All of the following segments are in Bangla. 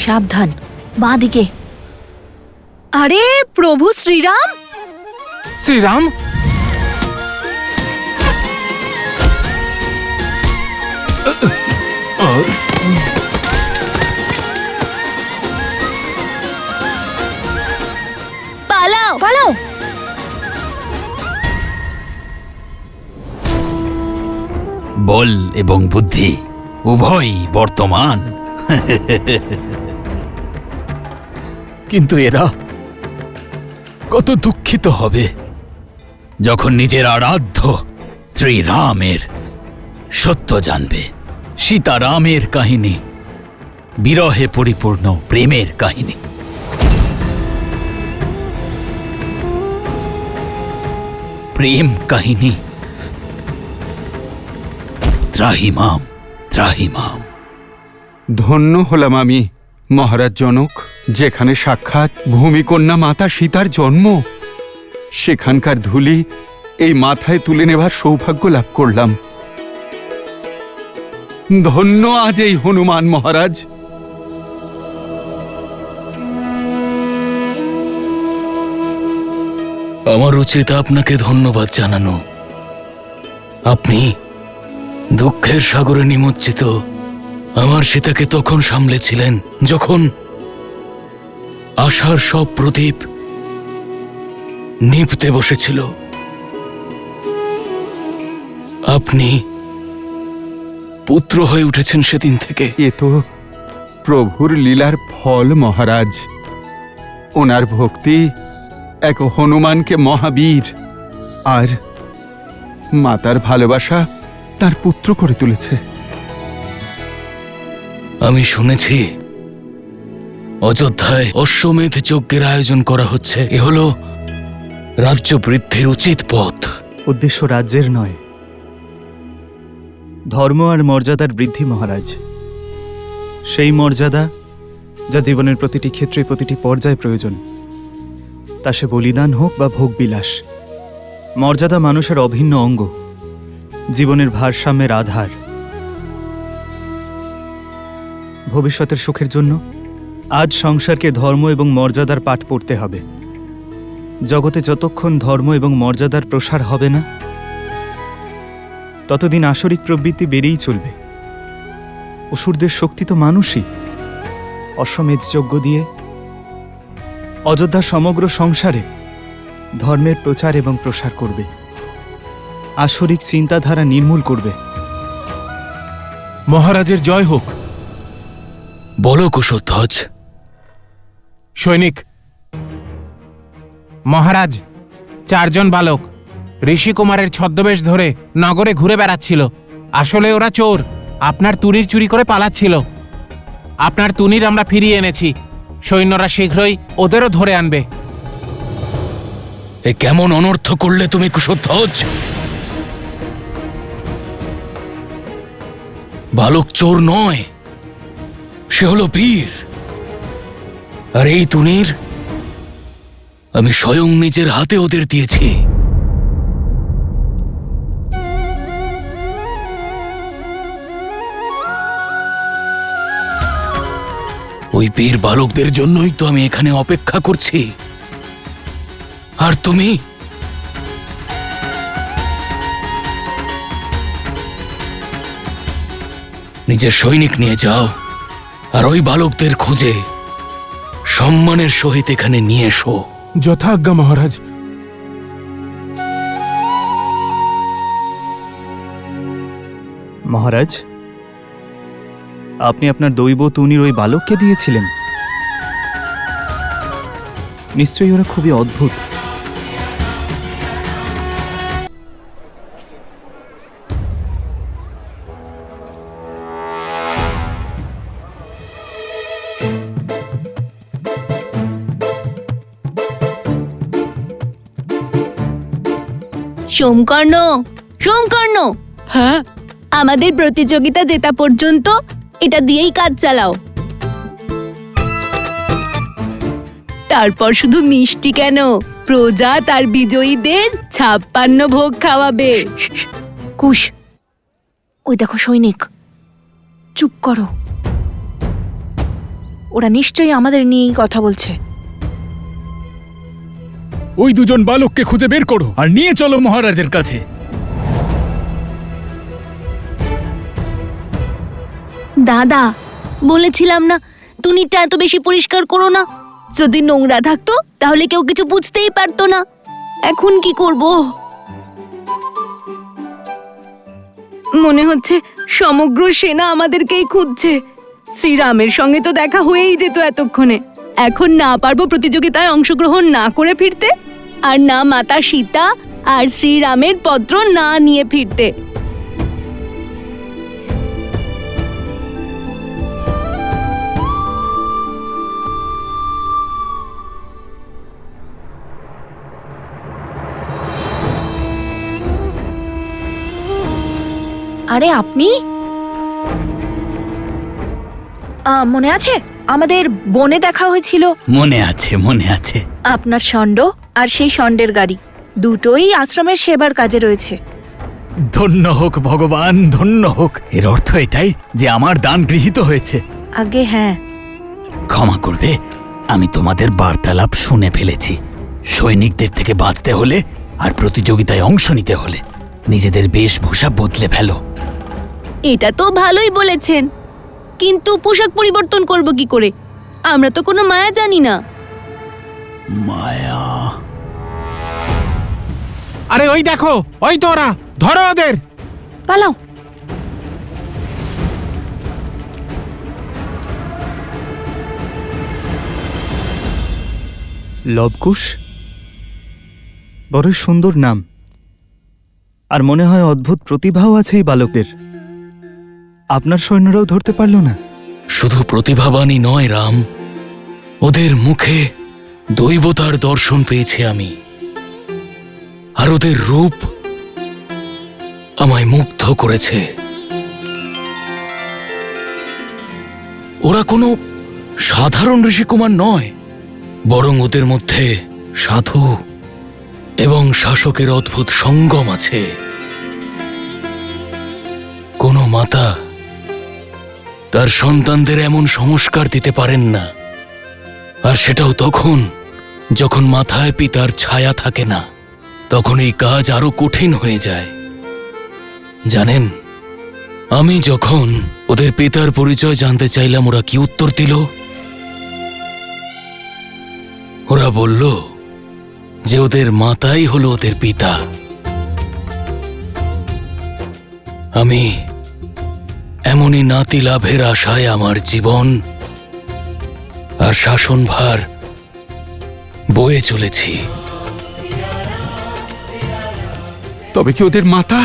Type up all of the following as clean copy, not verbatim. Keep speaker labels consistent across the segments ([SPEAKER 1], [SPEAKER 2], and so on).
[SPEAKER 1] সাবধান, বাঁ দিকে। আরে প্রভু শ্রীরাম!
[SPEAKER 2] শ্রীরাম,
[SPEAKER 1] পালাও পালাও!
[SPEAKER 3] বল এবং বুদ্ধি উভয়ই বর্তমান। কিন্তু এরা কত দুঃখিত হবে যখন নিজের আরাধ্য শ্রীরামের সত্য জানবে। সীতারামের কাহিনী বিরহে পরিপূর্ণ প্রেমের কাহিনী। প্রেম কাহিনী। ত্রাহিমাম ত্রাহিমাম।
[SPEAKER 4] ধন্য হলাম আমি মহারাজ জনক, যেখানে সাক্ষাৎ ভূমিকন্যা মাতা সীতার জন্ম, সেখানকার ধুলি এই মাথায় তুলে নেবার সৌভাগ্য লাভ করলাম। ধন্য আজ এই হনুমান মহারাজ।
[SPEAKER 5] আমার উচিত আপনাকে ধন্যবাদ জানানো। আপনি দুঃখের সাগরে নিমজ্জিত আমার সীতাকে তখন সামলেছিলেন যখন আশার সব প্রদীপ নিভতে বসেছিল। আপনি পুত্র হয়ে উঠেছেন সেদিন থেকে।
[SPEAKER 4] এ তো প্রভুর লীলার ফল মহারাজ। ওনার ভক্তি এক হনুমানকে মহাবীর আর মাতার ভালোবাসা তার পুত্র করে তুলেছে।
[SPEAKER 5] আমি শুনেছি অযোধ্যায় অশ্বমেধ যজ্ঞের আয়োজন করা হচ্ছে। এ হল রাজ্য বৃদ্ধির উচিত পথ।
[SPEAKER 6] উদ্দেশ্য রাজ্যের নয়, ধর্ম আর মর্যাদার বৃদ্ধি মহারাজ। সেই মর্যাদা যা জীবনের প্রতিটি ক্ষেত্রে প্রতিটি পর্যায়ে প্রয়োজন, তা সে বলিদান হোক বা ভোগবিলাস। মর্যাদা মানুষের অভিন্ন অঙ্গ, জীবনের ভারসাম্যের আধার। ভবিষ্যতের সুখের জন্য আজ সংসারকে ধর্ম এবং মর্যাদার পাঠ পড়তে হবে। জগতে যতক্ষণ ধর্ম এবং মর্যাদার প্রসার হবে না, ততদিন আসরিক প্রবৃত্তি বেড়েই চলবে। অসুরদের শক্তি তো মানুষই। অশ্বমেধ যজ্ঞ দিয়ে অযোধ্যার সমগ্র সংসারে ধর্মের প্রচার এবং প্রসার করবে, আসরিক চিন্তাধারা নির্মূল করবে।
[SPEAKER 2] মহারাজের জয় হোক।
[SPEAKER 5] বলো কুশধ্বজ।
[SPEAKER 2] সৈনিক মহারাজ, 4 জন বালক ঋষি কুমারের ছদ্মবেশ ধরে নগরে ঘুরে বেড়াচ্ছিল। আসলে ওরা চোর, আপনার তুনির চুরি করে পালাচ্ছিল। আপনার তুনির আমরা ফিরিয়ে এনেছি। সৈন্যরা শীঘ্রই ওদেরও ধরে আনবে।
[SPEAKER 5] এ কেমন অনর্থ করলে তুমি কুশধ্বজ? বালক চোর নয়, সে হলো বীর। আর এই তুনির আমি স্বয়ং নিজের হাতে ওদের দিয়েছি। ওই বীর বালকদের জন্যই তো আমি এখানে অপেক্ষা করছি। আর তুমি নিজের সৈনিক নিয়ে যাও আর ওই বালকদের খুঁজে সম্মানের সহিত এখানে নিয়ে এসো।
[SPEAKER 2] যথাজ্ঞা মহারাজ।
[SPEAKER 6] মহারাজ, আপনি আপনার দৈব তুনির ওই বালককে দিয়েছিলেন? নিশ্চয়ই ওরা খুবই অদ্ভুত।
[SPEAKER 1] সোমকর্ণ, সোমকর্ণ,
[SPEAKER 7] হ্যাঁ,
[SPEAKER 1] আমাদের প্রতিযোগিতা জেতা পর্যন্ত এটা দিয়েই কাজ চালাও। তারপর শুধু মিষ্টি কেন, প্রজা তার বিজয়ীদের 56 ভোগ খাওয়াবে। কুশ, ওই দেখো সৈনিক, চুপ করো।
[SPEAKER 7] ওরা নিশ্চয়ই আমাদের নিয়েই কথা বলছে।
[SPEAKER 5] ওই দুজন বালককে খুঁজে বের করো আর নিয়ে চলো মহারাজের কাছে।
[SPEAKER 1] দাদা, বলেছিলাম না তুনিটা এত বেশি পরিষ্কার করো না। যদি নোংরা থাকতো তাহলে কেউ কিছু বুঝতেই পারতো না। এখন কি করব? মনে হচ্ছে সমগ্র সেনা আমাদেরকেই খুঁজছে। শ্রীরামের সঙ্গে তো দেখা হয়েই যেত এতক্ষণে। এখন না পারবো প্রতিযোগিতায় অংশগ্রহণ না করে ফিরতে, আর না মাতা সীতা আর শ্রীরামের পত্র না নিয়ে ফিরতে।
[SPEAKER 7] আরে আপনি, মনে আছে আমাদের বনে দেখা হয়েছিল?
[SPEAKER 3] মনে আছে, মনে আছে।
[SPEAKER 7] আপনার ষণ্ড আর সেই ষণ্ডের গাড়ি দুটোই আশ্রমের সেবার কাজে রয়েছে।
[SPEAKER 3] ধন্য হোক ভগবান, ধন্য হোক। এর অর্থ এটাই যে আমার দান গৃহীত হয়েছে।
[SPEAKER 7] আগে হ্যাঁ।
[SPEAKER 3] ক্ষমা করবে, আমি তোমাদের বার্তালাপ শুনে ফেলেছি। সৈনিকদের থেকে বাঁচতে হলে আর প্রতিযোগিতায় অংশ নিতে হলে নিজেদের বেশভূষা বদলে ফেলো।
[SPEAKER 1] এটা তো ভালোই বলেছেন, কিন্তু পোশাক পরিবর্তন করব কি করে? আমরা তো কোনো মায়া জানি না।
[SPEAKER 3] মায়া?
[SPEAKER 2] আরে ওই দেখো, ওই তো ওরা, ধরো ওদের।
[SPEAKER 7] পালাও।
[SPEAKER 6] লবকুশ, বড়ই সুন্দর নাম, আর মনে হয় অদ্ভুত প্রতিভাও আছে এই বালকদের। আপনার সৈন্যরাও ধরতে পারল না?
[SPEAKER 5] শুধু প্রতিভাবানই নয় রাম, ওদের মুখে দৈবতার দর্শন পেয়েছি আমি, আর ওদের রূপ আমায় মুগ্ধ করেছে। ওরা কোনো সাধারণ ঋষিকুমার নয়, বরং ওদের মধ্যে সাধু এবং শাসকের অদ্ভুত সঙ্গম আছে। কোনো মাতা তার সন্তানদের এমন সংস্কার দিতে পারেন না, আর সেটাও তখন যখন মাথায় পিতার ছায়া থাকে না। তখন এই কাজ আরো কঠিন হয়ে যায়। জানেন, আমি যখন ওদের পিতার পরিচয় জানতে চাইলাম, ওরা কি উত্তর দিল? ওরা বলল যে ওদের মাতাই হলো ওদের পিতা। আমি এমনই নাতি লাভের আশায় আমার জীবন আর শাসনভার বয়ে চলেছি।
[SPEAKER 4] তবে কি ওদের মাতা?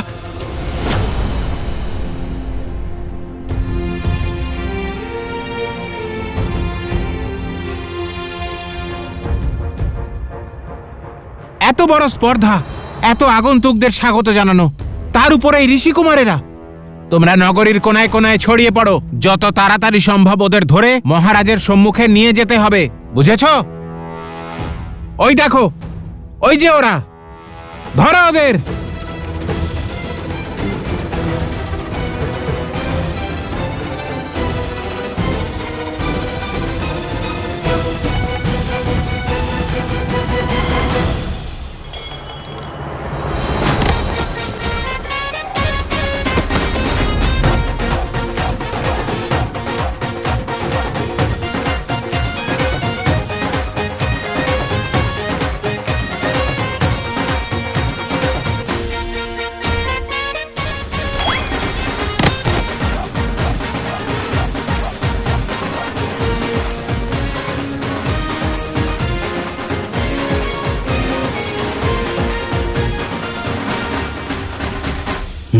[SPEAKER 2] এত বড় স্পর্ধা, এত আগন্তুকদের স্বাগত জানানো, তার উপরে এই ঋষিকুমারেরা। তোমরা নগরীর কোনায় কোনায় ছড়িয়ে পড়ো, যত তাড়াতাড়ি সম্ভব ওদের ধরে মহারাজের সম্মুখে নিয়ে যেতে হবে, বুঝেছ? ওই দেখো, ওই যে ওরা, ধরো ওদের।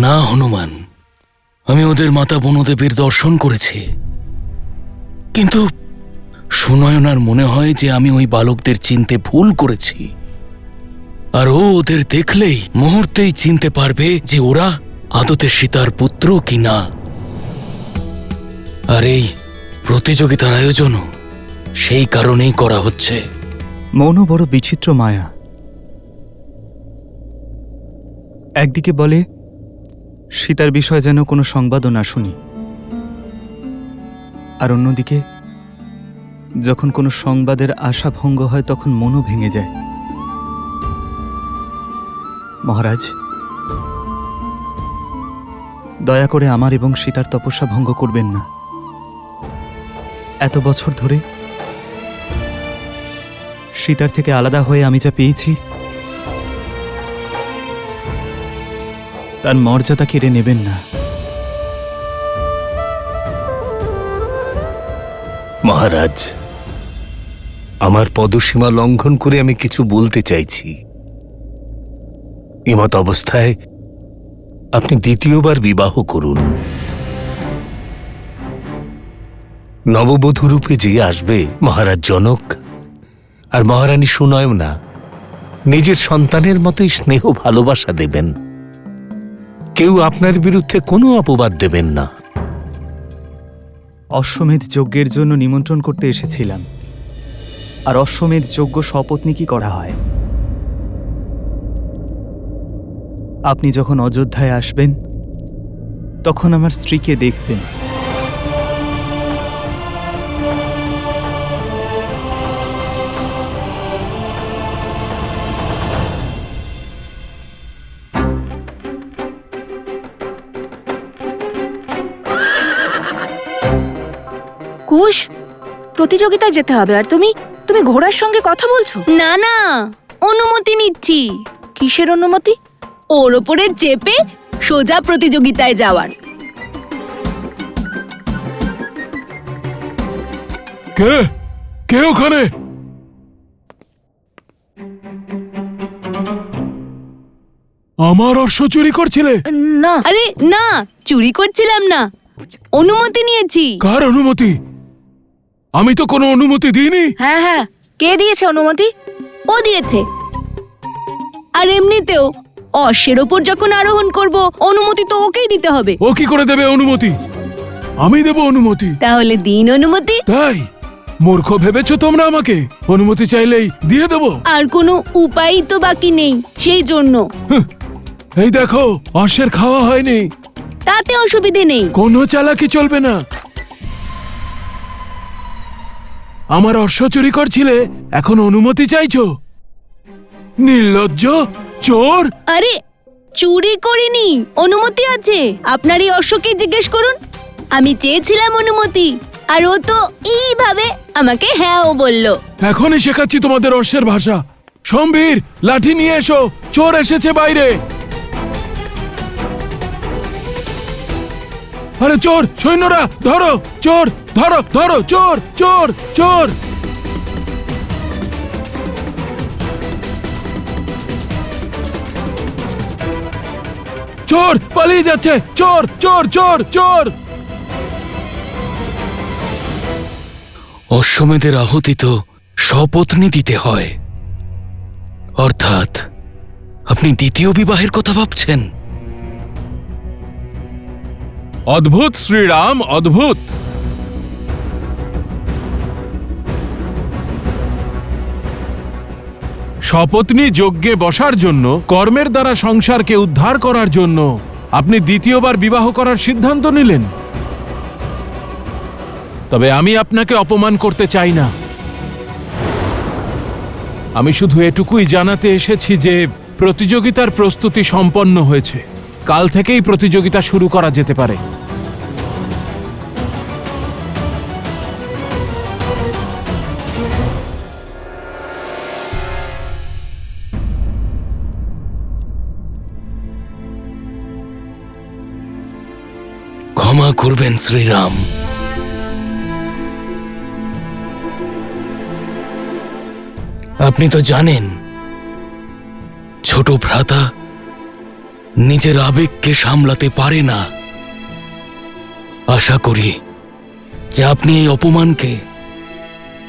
[SPEAKER 5] না হনুমান, আমি ওদের মাতা বনদেবীর দর্শন করেছি, কিন্তু সুনয়নার মনে হয় যে আমি ওই বালকদের চিনতে ভুল করেছি, আর ও ওদের দেখলেই মুহূর্তেই চিনতে পারবে যে ওরা আদতে সীতার পুত্র কি না। আর এই প্রতিযোগিতার আয়োজনও সেই কারণেই করা হচ্ছে।
[SPEAKER 6] মৌন বড় বিচিত্র মায়া। একদিকে বলে সীতার বিষয়ে যেন কোনো সংবাদও না শুনি, আর অন্যদিকে যখন কোনো সংবাদের আশা ভঙ্গ হয় তখন মনও ভেঙে যায়। মহারাজ, দয়া করে আমার এবং সীতার তপস্যা ভঙ্গ করবেন না। এত বছর ধরে সীতার থেকে আলাদা হয়ে আমি যা পেয়েছি তার মর্যাদা কেড়ে নেবেন না।
[SPEAKER 8] মহারাজ, আমার পদসীমা লঙ্ঘন করে আমি কিছু বলতে চাইছি। এমত অবস্থায় আপনি দ্বিতীয়বার বিবাহ করুন। নববধূ রূপে যে আসবে মহারাজ জনক আর মহারানী সুনয়না নিজের সন্তানের মতোই স্নেহ ভালোবাসা দেবেন। কেউ আপনার বিরুদ্ধে কোনো অপবাদ দেবেন না।
[SPEAKER 6] অশ্বমেধ যজ্ঞের জন্য নিমন্ত্রণ করতে এসেছিলাম, আর অশ্বমেধ যজ্ঞ সপত্নীকই করা হয়। আপনি যখন অযোধ্যায় আসবেন তখন আমার স্ত্রীকে দেখবেন।
[SPEAKER 7] কুশ, প্রতিযোগিতায় যেতে হবে আর তুমি তুমি ঘোড়ার সঙ্গে কথা বলছো?
[SPEAKER 1] না না, অনুমতি নিচ্ছি।
[SPEAKER 7] কিসের অনুমতি?
[SPEAKER 1] ওর ওপরে চেপে সোজা প্রতিযোগিতায় যাওয়ার।
[SPEAKER 5] কে কে ওখানে? আমার অশ্ব চুরি করছিলে?
[SPEAKER 7] না,
[SPEAKER 1] আরে না, চুরি করছিলাম না, অনুমতি নিয়েছি।
[SPEAKER 5] কার অনুমতি? আমি তো কোনো অনুমতি দিইনি।
[SPEAKER 7] হ্যাঁ হ্যাঁ, কে দিয়েছে অনুমতি?
[SPEAKER 1] ও দিয়েছে। আর এমনিতেও অশ্বের ওপর যখন আরোহণ করব, অনুমতি তো ওকেই দিতে হবে।
[SPEAKER 5] ও কি করে দেবে অনুমতি? আমি দেব অনুমতি।
[SPEAKER 1] তাহলে দিন অনুমতি।
[SPEAKER 5] তাই মূর্খ ভেবেছো তোমরা আমাকে? অনুমতি চাইলেই দিয়ে দেবো?
[SPEAKER 1] আর কোনো উপায়ই তো বাকি নেই, সেই জন্য।
[SPEAKER 5] এই দেখো, অশ্বের খাওয়া হয়নি।
[SPEAKER 1] তাতে অসুবিধে নেই।
[SPEAKER 5] কোনো চালাকি চলবে না। আমার অশ্ব চুরি করছিলে, এখন অনুমতি চাইছো? নির্লজ্জ, চোর!
[SPEAKER 1] আরে চুরি করিনি, অনুমতি আছে। আপনার এই অশ্বকে জিজ্ঞেস করুন। আমি চেয়েছিলাম অনুমতি, আর ও তো এইভাবে আমাকে হ্যাঁও বলল।
[SPEAKER 5] এখনই শেখাচ্ছি তোমাদের অশ্বের ভাষা। সম্ভীর, লাঠি নিয়ে এসো, চোর এসেছে বাইরে। আরে চোর, সৈন্যরা ধরো, চোর ধরো, ধরো, চোর চোর চোর! চোর পালিয়ে যাচ্ছে, চোর চোর চোর চোর!
[SPEAKER 9] অশ্বমেধের আহুতি তো সপত্নী দিতে হয়, অর্থাৎ আপনি দ্বিতীয় বিবাহের কথা ভাবছেন?
[SPEAKER 2] অদ্ভুত শ্রীরাম, অদ্ভুত। সপত্নী যজ্ঞে বসার জন্য, কর্মের দ্বারা সংসারকে উদ্ধার করার জন্য আপনি দ্বিতীয়বার বিবাহ করার সিদ্ধান্ত নিলেন। তবে আমি আপনাকে অপমান করতে চাই না। আমি শুধু এটুকুই জানাতে এসেছি যে প্রতিযোগিতার প্রস্তুতি সম্পন্ন হয়েছে। কাল থেকেই প্রতিযোগিতা শুরু করা যেতে পারে।
[SPEAKER 9] ক্ষমা করবেন শ্রীরাম। আপনি তো জানেন, ছোট ভ্রাতা নিজের আবেগকে সামলাতে পারে না। আশা করি যে আপনি এই অপমানকে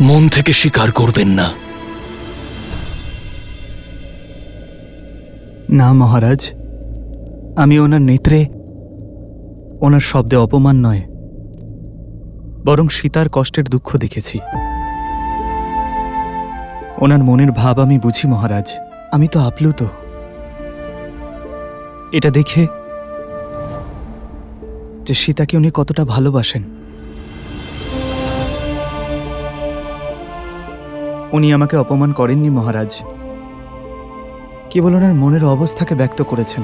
[SPEAKER 9] মন থেকে স্বীকার করবেন না।
[SPEAKER 6] না মহারাজ, আমি ওনার নেত্রে, ওনার শব্দে অপমান নয়, বরং সীতার কষ্টের দুঃখ দেখেছি। ওনার মনের ভাব আমি বুঝি মহারাজ। আমি তো আপ্লুত। এটা দেখে যে সীতাকে উনি কতটা ভালোবাসেন। উনি আমাকে অপমান করেননি মহারাজ, কেবল ওনার মনের অবস্থাকে ব্যক্ত করেছেন।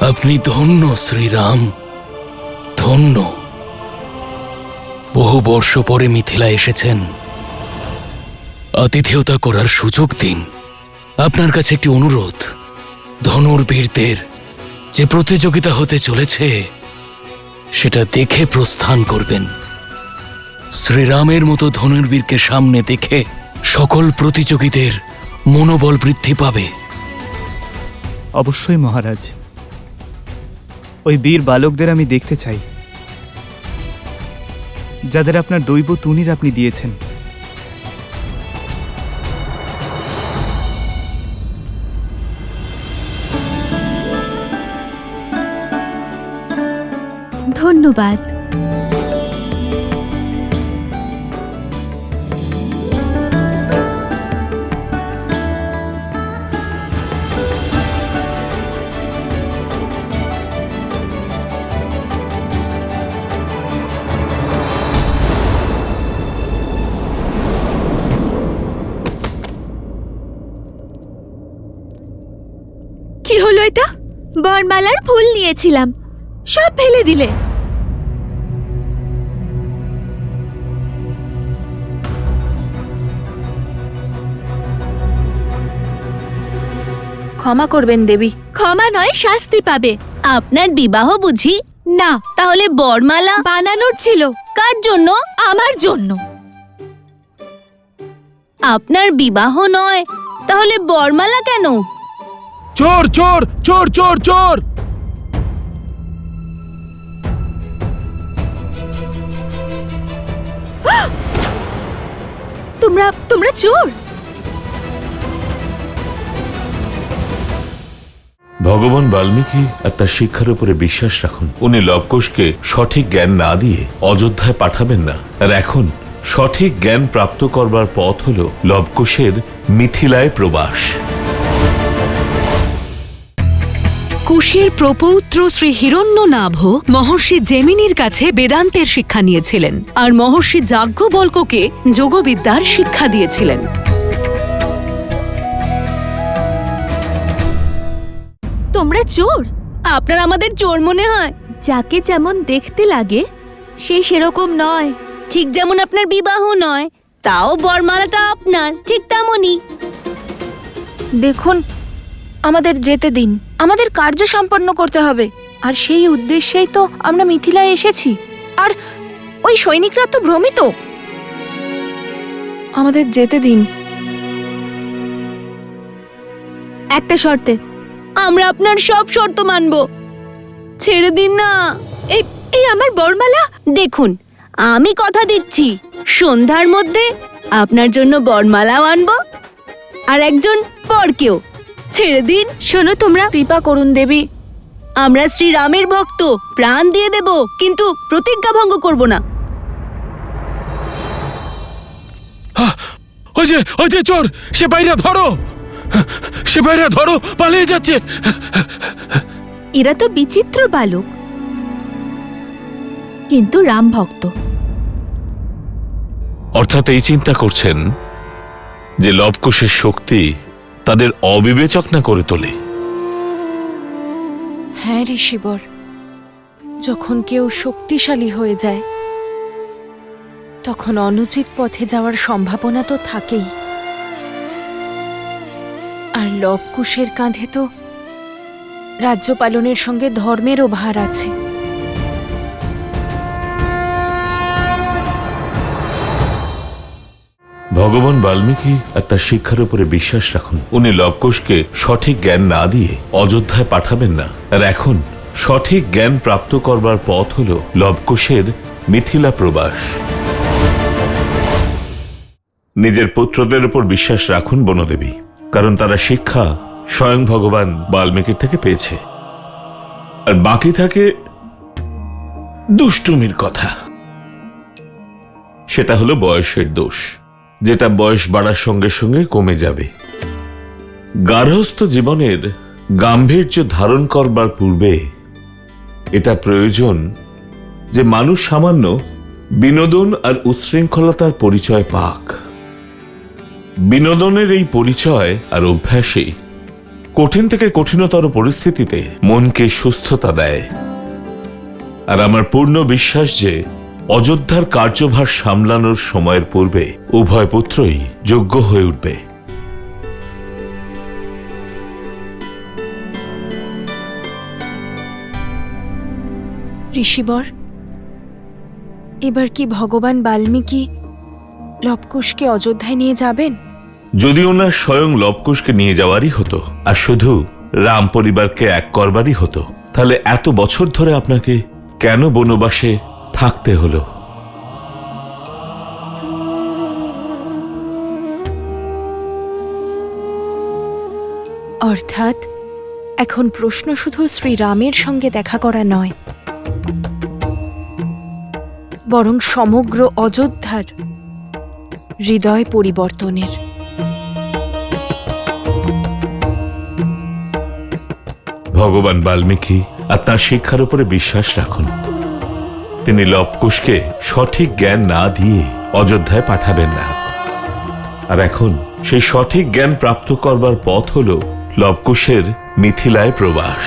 [SPEAKER 5] আপনি ধন্য শ্রীরাম, ধন্য। বহু বর্ষ পরে মিথিলা এসেছেন, আতিথেয়তা করার সুযোগ দিন। আপনার কাছে একটি অনুরোধ, ধনুর্বীরদের যে প্রতিযোগিতা হতে চলেছে সেটা দেখে প্রস্থান করবেন। শ্রীরামের মতো ধনুর্বীরকে সামনে দেখে সকল প্রতিযোগীদের মনোবল বৃদ্ধি পাবে।
[SPEAKER 6] অবশ্যই মহারাজ, ওই বীর বালকদের আমি দেখতে চাই, যাদের আপনার দৈব তুনির আপনি দিয়েছেন।
[SPEAKER 10] ধন্যবাদ। কি হলো এটা? বরমালার ফুল নিয়েছিলাম, সব ফেলে দিলে।
[SPEAKER 7] ক্ষমা করবেন দেবী।
[SPEAKER 10] ক্ষমা নয়, শাস্তি পাবে।
[SPEAKER 1] আপনার বিবাহ বুঝি?
[SPEAKER 10] না,
[SPEAKER 1] তাহলে বরমালা
[SPEAKER 10] বানানোর ছিল।
[SPEAKER 1] কার জন্য?
[SPEAKER 10] আমার জন্য।
[SPEAKER 1] আপনার বিবাহ নয়, তাহলে বরমালা কেন?
[SPEAKER 2] চোর চোর চোর চোর চোর!
[SPEAKER 10] তোমরা চোর?
[SPEAKER 11] ভগবান বাল্মীকি আর তার শিক্ষার উপরে বিশ্বাস রাখুন। উনি লবকুশকে সঠিক জ্ঞান না দিয়ে অযোধ্যায় পাঠাবেন না। আর এখন সঠিক জ্ঞান প্রাপ্ত করবার পথ হল লবকুশের মিথিলায় প্রবাস।
[SPEAKER 1] কুশের প্রপৌত্র শ্রী হিরণ্যনাভ মহর্ষি জেমিনির কাছে বেদান্তের শিক্ষা নিয়েছিলেন, আর মহর্ষি যাজ্ঞবল্ক্যকে যোগবিদ্যার শিক্ষা দিয়েছিলেন।
[SPEAKER 10] তোমরা চোর?
[SPEAKER 1] আপনার আমাদের চোর মনে হয়?
[SPEAKER 10] যাকে যেমন দেখতে লাগে সে সেরকম নয়।
[SPEAKER 1] ঠিক যেমন আপনার বিবাহ নয়, তাও বরমালাটা আপনার, ঠিক তেমনই।
[SPEAKER 7] দেখুন, আমাদের যেতে দিন, আমাদের কার্য সম্পন্ন করতে হবে, আর সেই উদ্দেশ্যেই তো আমরা মিথিলায় এসেছি। আর ওই সৈনিকরা তো ভ্রমিত। আমাদের যেতে দিন।
[SPEAKER 10] একটা শর্তে।
[SPEAKER 1] আমরা আপনার সব শর্ত মানব। ছেড়ে দিন না।
[SPEAKER 10] এই আমার বরমালা।
[SPEAKER 1] দেখুন, আমি কথা দিচ্ছি, সন্ধ্যার মধ্যে আপনার জন্য বরমালাও আনবো, আর একজন বরকেও। ছেড়ে দিন।
[SPEAKER 10] শোনো, তোমরা
[SPEAKER 7] কৃপা করুন দেবী।
[SPEAKER 1] আমরা শ্রীরামের ভক্ত, প্রাণ দিয়ে দেব, কিন্তু প্রতিজ্ঞা ভঙ্গ করব না।
[SPEAKER 5] ওই যে চোর! সে বাইরে ধরো, সে বাইরে ধরো, পালিয়ে যাচ্ছে।
[SPEAKER 10] এরা তো বিচিত্র বালক, কিন্তু রাম ভক্ত।
[SPEAKER 11] অর্থাৎ এই চিন্তা করছেন যে লবকুশের শক্তি তাদের অবিবেচক না করে তোলে।
[SPEAKER 7] হ্যাঁ ঋষিবর, যখন কেউ শক্তিশালী হয়ে যায় তখন অনুচিত পথে যাওয়ার সম্ভাবনা তো থাকেই। আর লবকুশের কাঁধে তো রাজ্য পালনের সঙ্গে ধর্মেরও ভার আছে।
[SPEAKER 11] ভগবান বাল্মীকি আর তার শিক্ষার উপরে বিশ্বাস রাখুন। উনি লবকুশকে সঠিক জ্ঞান না দিয়ে অযোধ্যায় পাঠাবেন না। আর এখন সঠিক জ্ঞান প্রাপ্ত করবার পথ হল লবকুশের মিথিলা প্রবাস। নিজের পুত্রদের উপর বিশ্বাস রাখুন বনদেবী, কারণ তারা শিক্ষা স্বয়ং ভগবান বাল্মীকির থেকে পেয়েছে। আর বাকি থাকে দুষ্টুমির কথা, সেটা হলো বয়সের দোষ, যেটা বয়স বাড়ার সঙ্গে সঙ্গে কমে যাবে। গার্হস্থ্য জীবনের গাম্ভীর্য ধারণ করবার পূর্বে এটা প্রয়োজন যে মানুষ সামান্য বিনোদন আর উচ্ছৃঙ্খলতার পরিচয় পাক। বিনোদনের এই পরিচয় আর অভ্যাসই কঠিন থেকে কঠিনতর পরিস্থিতিতে মনকে সুস্থতা দেয়। আর আমার পূর্ণ বিশ্বাস যে অযোধ্যার কার্যভার সামলানোর সময়ের পূর্বে উভয় পুত্রই যোগ্য হয়ে উঠবে।
[SPEAKER 7] ঋষিবর, এবার কি ভগবান বাল্মীকি লবকুশকে অযোধ্যায় নিয়ে যাবেন?
[SPEAKER 11] যদি ওনার স্বয়ং লবকুশকে নিয়ে যাওয়ারই হতো আর শুধু রাম পরিবারকে এক করবারই হতো, তাহলে এত বছর ধরে আপনাকে কেন বনবাসে থাকতে হলো?
[SPEAKER 7] অর্থাৎ এখন প্রশ্ন শুধু শ্রীরামের সঙ্গে দেখা করা নয়, বরং সমগ্র অযোধ্যার হৃদয় পরিবর্তনের।
[SPEAKER 11] ভগবান বাল্মীকি আপনার শিক্ষার উপরে বিশ্বাস রাখুন। তিনি লবকুশকে সঠিক জ্ঞান না দিয়ে অযোধ্যায় পাঠাবেন না। আর এখন সেই সঠিক জ্ঞান প্রাপ্ত করবার পথ হল লবকুশের মিথিলায় প্রবাস।